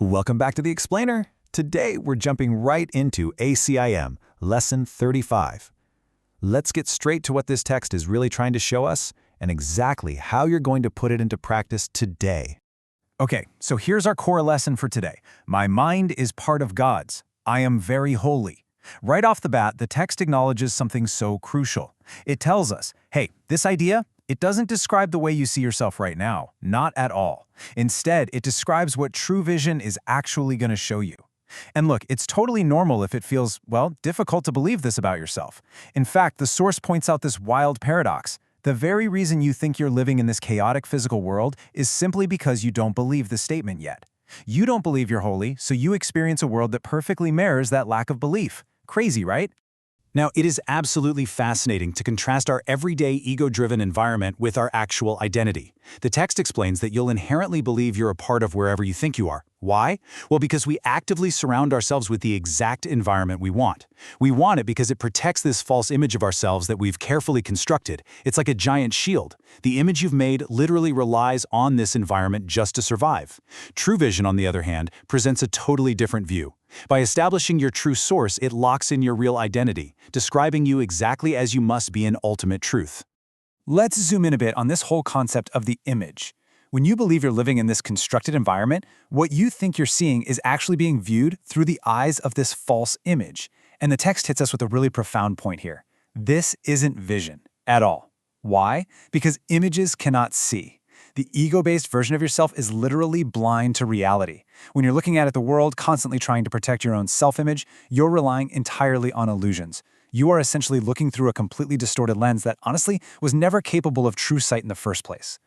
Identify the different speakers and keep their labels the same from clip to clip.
Speaker 1: Welcome back to the Explainer. Today we're jumping right into ACIM Lesson 35. Let's get straight to what this text is really trying to show us and exactly how you're going to put it into practice today. Okay, so here's our core lesson for today. My mind is part of God's. I am very holy. Right off the bat, the text acknowledges something so crucial. It tells us, hey, this idea, it doesn't describe the way you see yourself right now, not at all. Instead, it describes what true vision is actually going to show you. And look, it's totally normal if it feels, well, difficult to believe this about yourself. In fact, the source points out this wild paradox. The very reason you think you're living in this chaotic physical world is simply because you don't believe the statement yet. You don't believe you're holy, so you experience a world that perfectly mirrors that lack of belief. Crazy, right? Now, it is absolutely fascinating to contrast our everyday ego-driven environment with our actual identity. The text explains that you'll inherently believe you're a part of wherever you think you are. Why? Well, because we actively surround ourselves with the exact environment we want. We want it because it protects this false image of ourselves that we've carefully constructed. It's like a giant shield. The image you've made literally relies on this environment just to survive. True vision, on the other hand, presents a totally different view. By establishing your true source, it locks in your real identity, describing you exactly as you must be in ultimate truth. Let's zoom in a bit on this whole concept of the image. When you believe you're living in this constructed environment, what you think you're seeing is actually being viewed through the eyes of this false image. And the text hits us with a really profound point here. This isn't vision at all. Why? Because images cannot see. The ego-based version of yourself is literally blind to reality. When you're looking at the world, constantly trying to protect your own self-image, you're relying entirely on illusions. You are essentially looking through a completely distorted lens that, honestly, was never capable of true sight in the first place.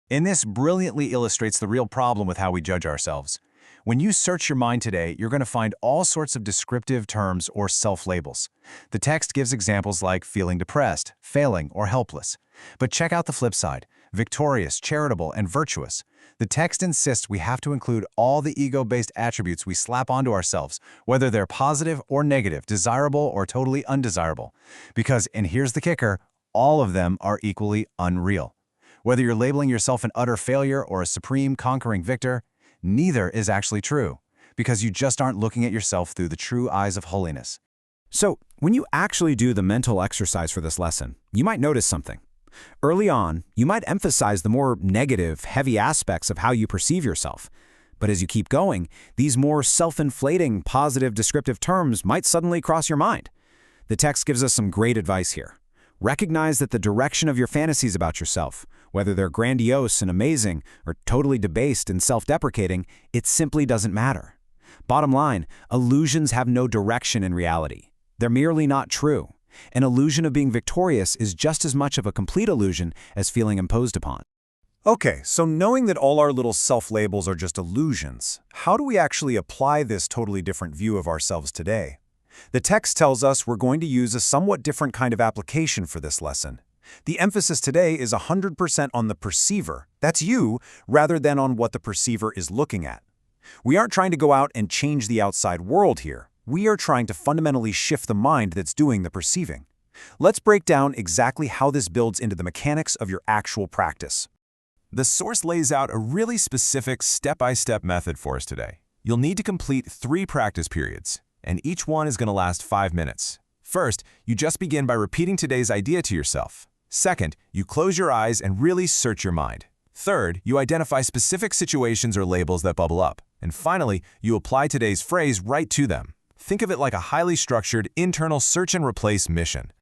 Speaker 1: And this brilliantly illustrates the real problem with how we judge ourselves. When you search your mind today, you're going to find all sorts of descriptive terms or self-labels. The text gives examples like feeling depressed, failing, or helpless. But check out the flip side: victorious, charitable, and virtuous. The text insists we have to include all the ego-based attributes we slap onto ourselves, whether they're positive or negative, desirable or totally undesirable. Because, and here's the kicker, all of them are equally unreal. Whether you're labeling yourself an utter failure or a supreme conquering victor, neither is actually true, because you just aren't looking at yourself through the true eyes of holiness. So, when you actually do the mental exercise for this lesson, you might notice something. Early on, you might emphasize the more negative, heavy aspects of how you perceive yourself. But as you keep going, these more self-inflating, positive, descriptive terms might suddenly cross your mind. The text gives us some great advice here. Recognize that the direction of your fantasies about yourself, whether they're grandiose and amazing or totally debased and self-deprecating, it simply doesn't matter. Bottom line, illusions have no direction in reality. They're merely not true. An illusion of being victorious is just as much of a complete illusion as feeling imposed upon. Okay, so knowing that all our little self-labels are just illusions, how do we actually apply this totally different view of ourselves today? The text tells us we're going to use a somewhat different kind of application for this lesson. The emphasis today is 100% on the perceiver, that's you, rather than on what the perceiver is looking at. We aren't trying to go out and change the outside world here. We are trying to fundamentally shift the mind that's doing the perceiving. Let's break down exactly how this builds into the mechanics of your actual practice. The source lays out a really specific step-by-step method for us today. You'll need to complete 3 practice periods, and each one is going to last 5 minutes. First, you just begin by repeating today's idea to yourself. Second, you close your eyes and really search your mind. Third, you identify specific situations or labels that bubble up. And finally, you apply today's phrase right to them. Think of it like a highly structured internal search and replace mission.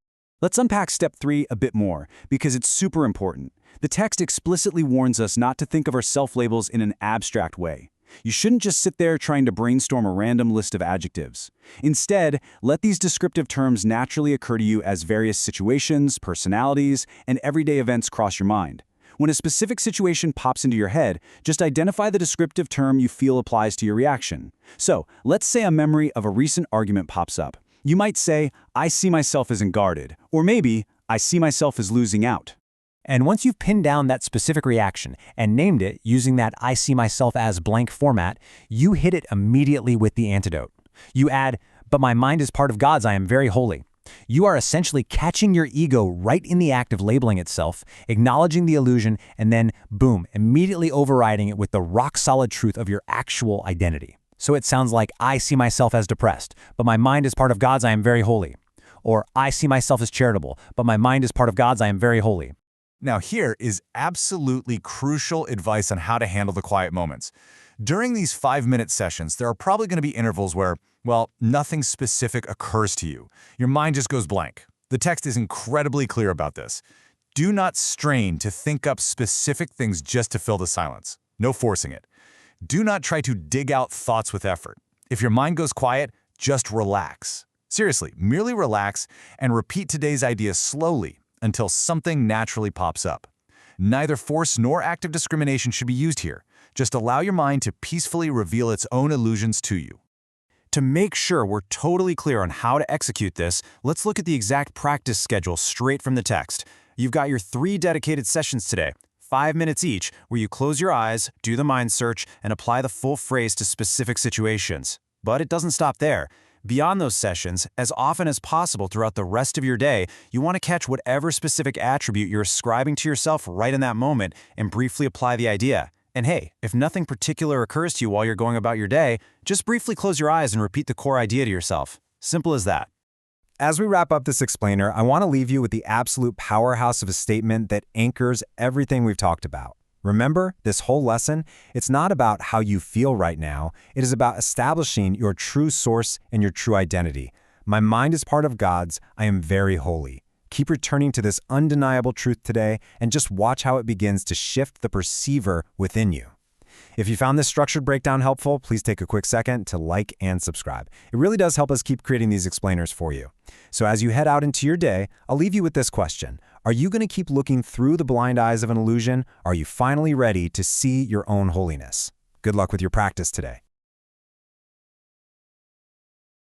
Speaker 1: Let's unpack step 3 a bit more, because it's super important. The text explicitly warns us not to think of our self-labels in an abstract way. You shouldn't just sit there trying to brainstorm a random list of adjectives. Instead, let these descriptive terms naturally occur to you as various situations, personalities, and everyday events cross your mind. When a specific situation pops into your head, just identify the descriptive term you feel applies to your reaction. So, let's say a memory of a recent argument pops up. You might say, I see myself as unguarded, or maybe, I see myself as losing out. And once you've pinned down that specific reaction and named it using that I see myself as blank format, you hit it immediately with the antidote. You add, but my mind is part of God's, I am very holy.
Speaker 2: You are essentially catching your ego right in the act of labeling itself, acknowledging the illusion, and then, boom, immediately overriding it with the rock-solid truth of your actual identity. So it sounds like, I see myself as depressed, but my mind is part of God's I am very holy. Or, I see myself as charitable, but my mind is part of God's I am very holy.
Speaker 1: Now here is absolutely crucial advice on how to handle the quiet moments. During these 5-minute sessions, there are probably going to be intervals where, well, nothing specific occurs to you. Your mind just goes blank. The text is incredibly clear about this. Do not strain to think up specific things just to fill the silence. No forcing it. Do not try to dig out thoughts with effort. If your mind goes quiet, just relax. Seriously, merely relax and repeat today's idea slowly until something naturally pops up. Neither force nor active discrimination should be used here. Just allow your mind to peacefully reveal its own illusions to you. To make sure we're totally clear on how to execute this, let's look at the exact practice schedule straight from the text. You've got your 3 dedicated sessions today, 5 minutes each, where you close your eyes, do the mind search, and apply the full phrase to specific situations. But it doesn't stop there. Beyond those sessions, as often as possible throughout the rest of your day, you want to catch whatever specific attribute you're ascribing to yourself right in that moment and briefly apply the idea. And hey, if nothing particular occurs to you while you're going about your day, just briefly close your eyes and repeat the core idea to yourself. Simple as that. As we wrap up this explainer, I want to leave you with the absolute powerhouse of a statement that anchors everything we've talked about. Remember, this whole lesson, it's not about how you feel right now. It is about establishing your true source and your true identity. My mind is part of God's. I am very holy. Keep returning to this undeniable truth today and just watch how it begins to shift the perceiver within you. If you found this structured breakdown helpful, please take a quick second to like and subscribe. It really does help us keep creating these explainers for you. So as you head out into your day, I'll leave you with this question. Are you going to keep looking through the blind eyes of an illusion? Are you finally ready to see your own holiness? Good luck with your practice today.